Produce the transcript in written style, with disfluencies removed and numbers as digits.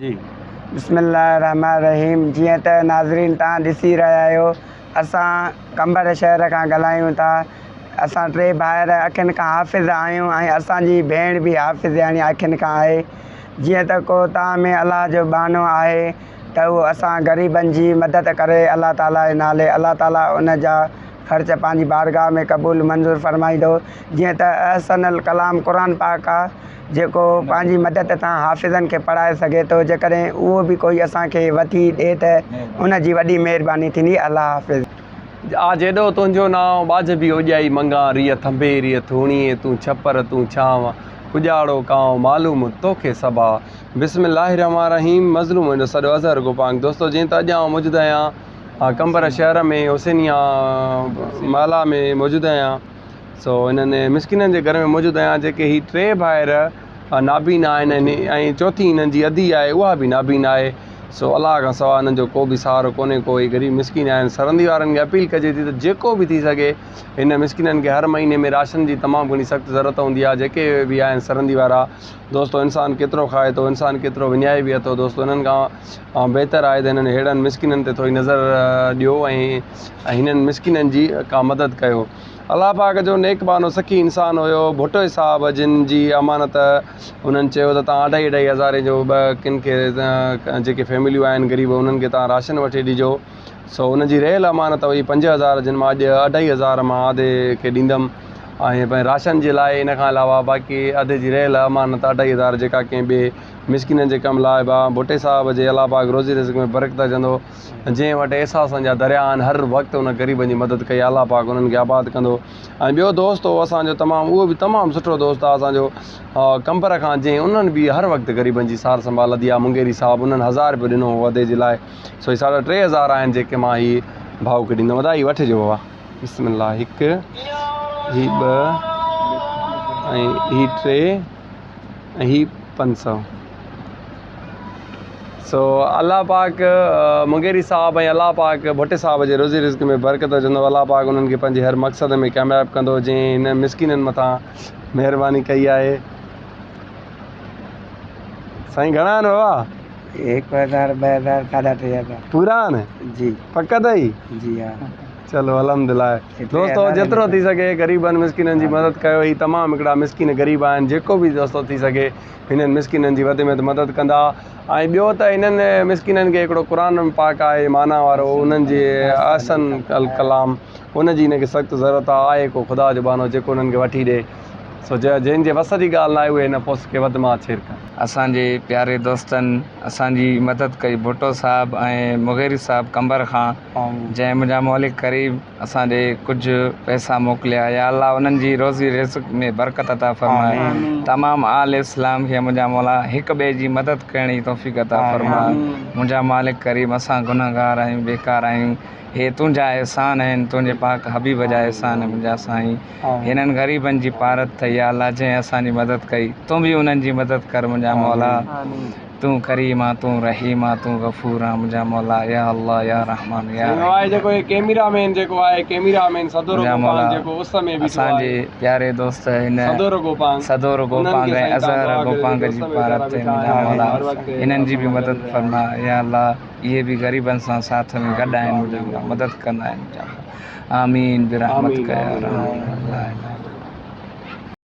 जी। बिस्मिल्लाहिर्रहमानिर्रहीम। जीअं त नाज़रीन तव्हां ॾिसी रहिया आहियो, असां कंबर शहर खां ॻाल्हायूं था। असां टे भाइर अखियुनि खां हाफ़िज़ आहियूं ऐं असांजी भेण बि हाफ़िज़ यानी अखियुनि खां आहे। जीअं त को तव्हां में अलाह जो बहानो आहे त उहो असां ग़रीबनि जी मदद करे अलाह ताला जे नाले अलाह ताला उन जा ख़र्च पंहिंजी बारगाह में क़बूल मंज़ूर फरमाईंदो। जीअं त अहसनुल कलाम क़ुर पाक आहे जेको पंहिंजी मदद तां हाफ़िज़नि खे पढ़ाए सघे थो। जेकॾहिं उहो बि कोई असांखे वठी ॾिए त उन जी वॾी महिरबानी थींदी। अलाह हाफ़िज़। आ जेॾो तुंहिंजो नाव बाज बि ओॼाई मंगा रिय थंभे रिय थोणीअ तूं छपर तूं छांव उॼाड़ो कांव मालूम तोखे सबा। बिस्मिल्लाहिर्रहमानिर्रहीम। मज़लूम मुंहिंजो सॼो अज़हर गोपांग। दोस्तो जीअं त अॼु आउं मौजूदु आहियां कंबर शहर में हुसैनिया माला में मौजूदु आहियां। सो इन्हनि मिसकिननि जे घर में मौजूदु आहियां जेके ही टे भाइर नाबीना आहिनि ऐं चौथी हिननि जी अधी आहे उहा बि नाबीना आहे। सो अलाह खां सवाइ हिननि जो को बि सहारो कोन्हे। कोई ग़रीब मिसकिन आहिनि। सरहंदी वारनि खे अपील कजे थी त जेको बि थी सघे हिन मिसकिननि खे हर महीने में राशन जी तमामु घणी सख़्तु ज़रूरत हूंदी आहे। जेके बि आहिनि सरहंदी वारा दोस्तो, इंसानु केतिरो खाए थो, इंसानु केतिरो विञाए बि थो। दोस्तो इन्हनि खां बहितर आहे त हिननि अहिड़नि मिसकिननि ते थोरी नज़र ॾियो ऐं हिननि मिसकिननि जी का मदद कयो। अलाह पाक जो नेक बानो सखी इंसानु हुयो भुट्टो साहब, जिन जी अमानत उन्हनि चयो त तव्हां 2.5 हज़ारे जो किन खे जेके फैमिलियूं आहिनि ग़रीब उन्हनि खे तव्हां राशन वठी ॾिजो। सो उनजी रहियल अमानत हुई 5,000, जिन मां अॼु 2.5 हज़ार मां आधे खे ॾींदुमि ऐं भई राशन जे लाइ। इन खां अलावा बाक़ी अधे जी रहियल अमानत 2.5 हज़ार जेका कंहिं ॿिए मिसकिननि जे कमु लाइबा। भुट्टे साहब जे अलाह पाक रोज़ी रिज़्क़ में बरकत विझंदो। जंहिं वटि एहसासनि जा दरिया आहिनि हर वक़्तु उन ग़रीबनि जी मदद कई। अलाह पाक उन्हनि खे आबाद कंदो। ऐं ॿियो दोस्त हो असांजो तमामु, उहो बि तमामु सुठो दोस्त आहे असांजो कंबर खां, जंहिं उन्हनि बि हर वक़्तु ग़रीबनि जी सार संभाल लधी आहे। मुंगेरी साहब उन्हनि 1000 रुपयो ॾिनो वधे जे लाइ। सो ही 3,500 आहिनि जेके मां ही भाऊ खे ॾींदुमि। वधाई वठिजो बाबा। बिस्मिल्लाह। 1 ही 2 ऐं ही 3 ऐं ही 500। सो अलाह पाक मुंगेरी साहब ऐं अलाह पाक भुट्टे साहब जे रोज़ी रिज़्क़ में बरकत विझंदो। अलाह पाक उन्हनि खे पंहिंजे हर मक़सद में कामयाबु कंदो जंहिं हिन मिसकिननि मथां महिरबानी कई आहे। साईं घणा आहिनि बाबा? 1,000, 2,000, 3,500 पूरा आहिनि जी। पक अथई? जी हा। चलो अल्हम्दुलिल्लाह। दोस्तो जेतिरो थी सघे ग़रीबनि मिसकिननि जी मदद कयो। ही तमामु हिकिड़ा मिसकिन ग़रीब आहिनि। जेको बि दोस्तो थी सघे हिननि मिसकिननि जी वधि में वधि मदद कंदा। ऐं ॿियो त हिननि मिसकिननि खे हिकिड़ो क़ुर पाक आहे माना वारो, उन्हनि जे अहसन कलाम उन जी हिनखे सख़्तु ज़रूरत आहे। को ख़ुदा जो बानो जेको उन्हनि खे वठी ॾिए। सो जंहिंजे वस जी ॻाल्हि न आहे उहे हिन पोस्ट खे वधि मां छेड़ कनि। असांजे प्यारे दोस्तनि असांजी मदद कई भुट्टो साहब ऐं मुगेरी साहब कंबर खां, जंहिं मुंहिंजा मौलिक करीब असांजे कुझु पैसा मोकिलिया। या अल्लाह उन्हनि जी रोज़ी रिज़्क़ में बरकत अता फ़रमाए। तमामु आल इस्लाम खे मुंहिंजा मौला हिक ॿिए जी मदद करण जी तौफ़ीक़ अता फ़रमाए। मुंहिंजा मालिक करीम असां गुनहगार आहियूं, बेकार आहियूं। हे तुंहिंजा एहसान आहिनि, तुंहिंजे पाक हबीब जा एहसान आहिनि मुंहिंजा साईं। हिननि ग़रीबनि जी पारत थई या अल्लाह, जंहिं असांजी मदद कई तूं बि उन्हनि जी मदद कर मुंहिंजा मौला। तूं करीम आहे, तूं रहीम आहे, तूं गफ़ूर आहे मुंहिंजा मौला। या अल्लाह या रहमान या जेको कैमरामैन जेको आहे कैमरामैन सदोर गोपांग जेको उस में बि असांजे प्यारे दोस्त हिन सदोर गोपांग ऐं अज़हर गोपांग जी पारत ते मुंहिंजा मौला इन्हनि जी बि मदद फरमा। या अल्लाह इहे बि ग़रीबनि सां साथ में गॾु आहिनि मुंहिंजा मदद कंदा आहिनि मुंहिंजा। आमीन बिरहमत कया।